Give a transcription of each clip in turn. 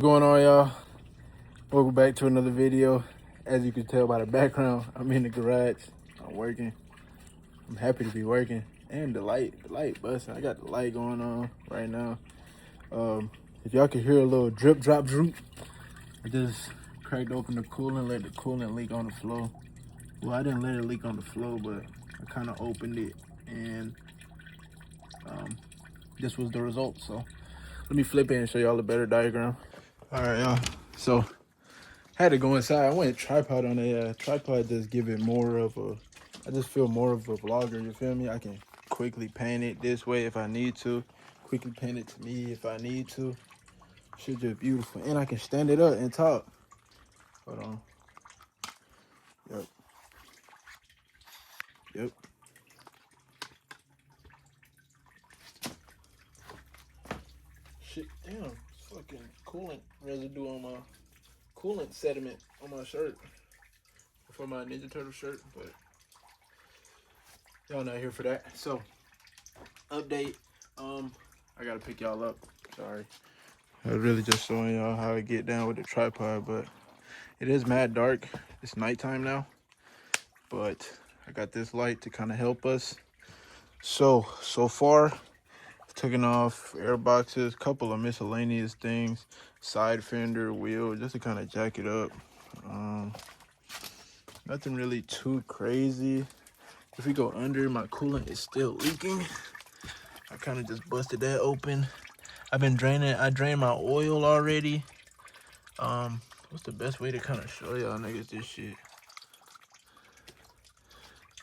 What's going on, y'all? Welcome back to another video. As you can tell by the background, I'm in the garage. I'm working. I'm happy to be working. And the light busting. I got the light going on right now. If y'all can hear a little drip, drop, droop, I just cracked open the coolant, let the coolant leak on the flow. Well, I didn't let it leak on the flow, but I kind of opened it, and this was the result. So let me flip it and show y'all a better diagram. All right, y'all. So had to go inside. I went tripod on a tripod. Just give it more of a. I just feel more of a vlogger. You feel me? I can quickly pan it this way if I need to. Quickly pan it to me if I need to. Shit just beautiful, and I can stand it up and talk. Hold on. Yep. Yep. Shit, damn. Fucking coolant residue on my coolant sediment on my shirt for my Ninja Turtle shirt, but y'all not here for that. So update. I gotta pick y'all up. Sorry. I was really just showing y'all how to get down with the tripod, but it is mad dark. It's nighttime now, but I got this light to kind of help us. So far, I've taken off air boxes, couple of miscellaneous things, side fender, wheel, just to kind of jack it up. Nothing really too crazy. If we go under, my coolant is still leaking. I kind of just busted that open. I've been draining. I drained my oil already. What's the best way to kind of show y'all niggas this shit?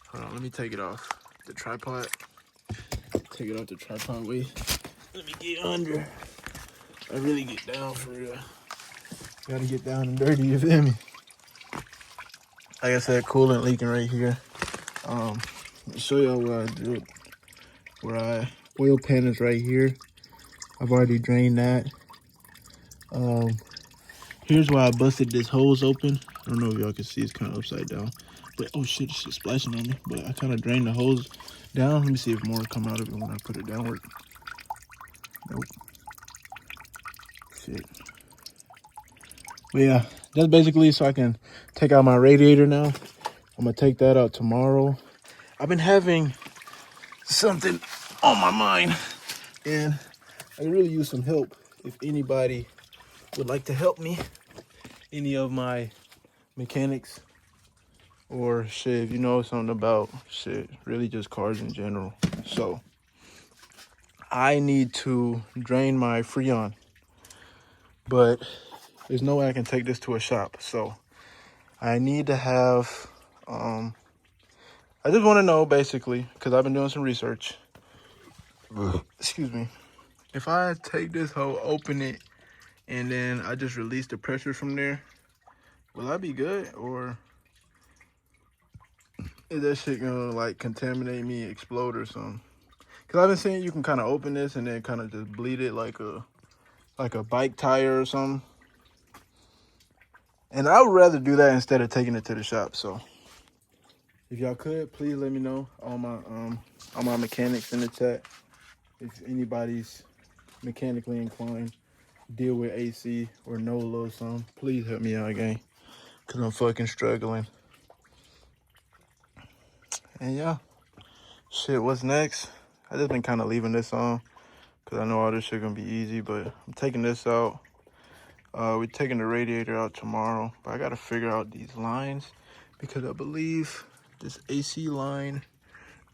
Hold on, let me take it off the tripod. Take it off the tripod. Wait, let me get under. I really get down for real. Gotta get down and dirty, you feel me? Like I said, coolant leaking right here. Let me show y'all where I drilled. Oil pan is right here. I've already drained that. Here's why I busted this hose open. I don't know if y'all can see, it's kind of upside down. But oh shit, it's just splashing on me. But I kind of drained the hose down. Let me see if more come out of it when I put it downward. Nope. Shit. But yeah, that's basically so I can take out my radiator now. I'm gonna take that out tomorrow. I've been having something on my mind, and I could really use some help. If anybody would like to help me, any of my mechanics, or shit, if you know something about shit, really just cars in general. So I need to drain my Freon, but there's no way I can take this to a shop. So I need to have, I just want to know basically, because I've been doing some research. Excuse me. If I take this hoe, open it, and then I just release the pressure from there, will I be good? Or is that shit gonna like contaminate me, explode or something? Cause I've been seeing you can kind of open this and then kind of just bleed it like a bike tire or something. And I would rather do that instead of taking it to the shop. So if y'all could, please let me know. All my mechanics in the chat. If anybody's mechanically inclined, deal with AC or know a little something, please help me out, gang. Cause I'm fucking struggling. And yeah, shit, what's next? I just been kind of leaving this on because I know all this shit gonna be easy, but I'm taking this out. We're taking the radiator out tomorrow, but I gotta figure out these lines because I believe this AC line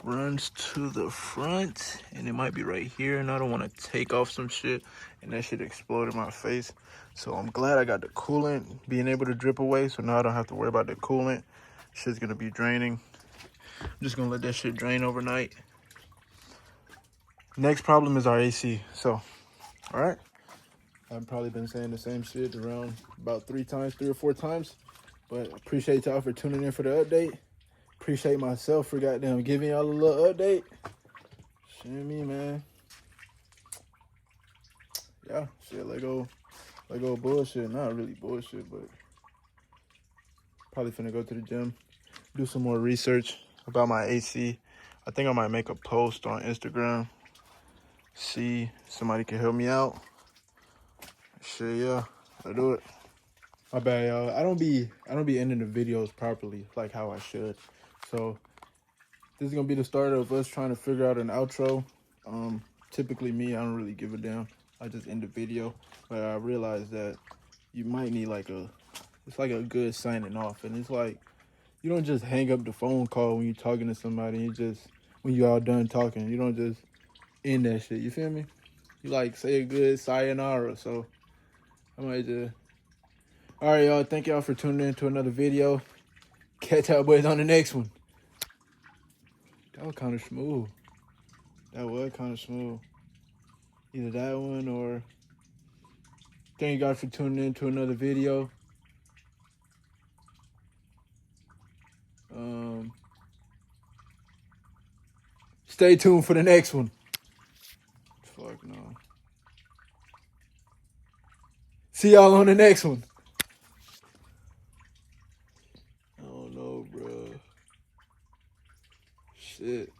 runs to the front and it might be right here, and I don't want to take off some shit and that shit explode in my face. So I'm glad I got the coolant being able to drip away, so now I don't have to worry about the coolant. Shit's gonna be draining. I'm just gonna let that shit drain overnight. Next problem is our AC. So, all right. I've probably been saying the same shit around about 3 or 4 times. But appreciate y'all for tuning in for the update. Appreciate myself for goddamn giving y'all a little update. Shit me, man. Yeah, shit, let go bullshit. Not really bullshit, but probably finna go to the gym, do some more research about my AC. I think I might make a post on Instagram. See, somebody can help me out. Shit, yeah. I do it. My bad, y'all. I don't be ending the videos properly like how I should. So this is gonna be the start of us trying to figure out an outro. Typically me, I don't really give a damn. I just end the video. But I realized that you might need like it's like a good signing off. And it's like, you don't just hang up the phone call when you're talking to somebody. You just, when you all done talking, you don't just end that shit. You feel me? You like say a good sayonara. So I might just. All right, y'all. Thank y'all for tuning in to another video. Catch y'all boys on the next one. That was kind of smooth. Either that one or. Thank you guys for tuning in to another video. Stay tuned for the next one. Fuck no. See y'all on the next one. I don't know, bro. Shit.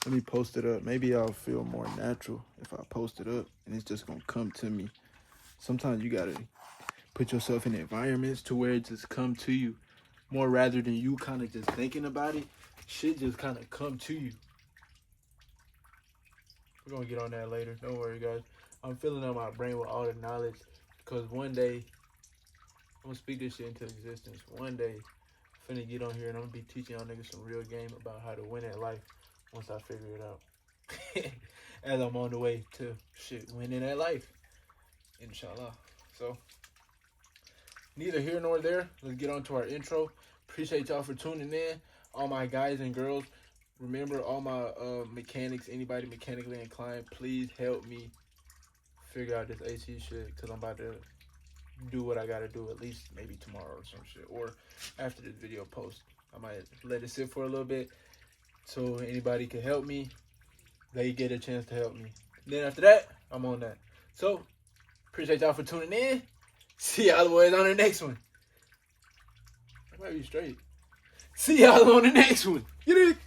Let me post it up. Maybe I'll feel more natural if I post it up and it's just gonna come to me. Sometimes you gotta put yourself in environments to where it just come to you more rather than you kind of just thinking about it. Shit just kind of come to you. We're gonna get on that later. Don't worry, guys. I'm filling up my brain with all the knowledge because one day I'm gonna speak this shit into existence. One day I'm finna get on here and I'm gonna be teaching y'all niggas some real game about how to win at life once I figure it out. As I'm on the way to shit winning at life. Inshallah. So neither here nor there. Let's get on to our intro. Appreciate y'all for tuning in. All my guys and girls. Remember, all my mechanics, anybody mechanically inclined, please help me figure out this AC shit because I'm about to do what I got to do at least maybe tomorrow or some shit. Or after this video post. I might let it sit for a little bit so anybody can help me. They get a chance to help me. Then after that, I'm on that. So, appreciate y'all for tuning in. See y'all boys on the next one. I might be straight. See y'all on the next one. Get it?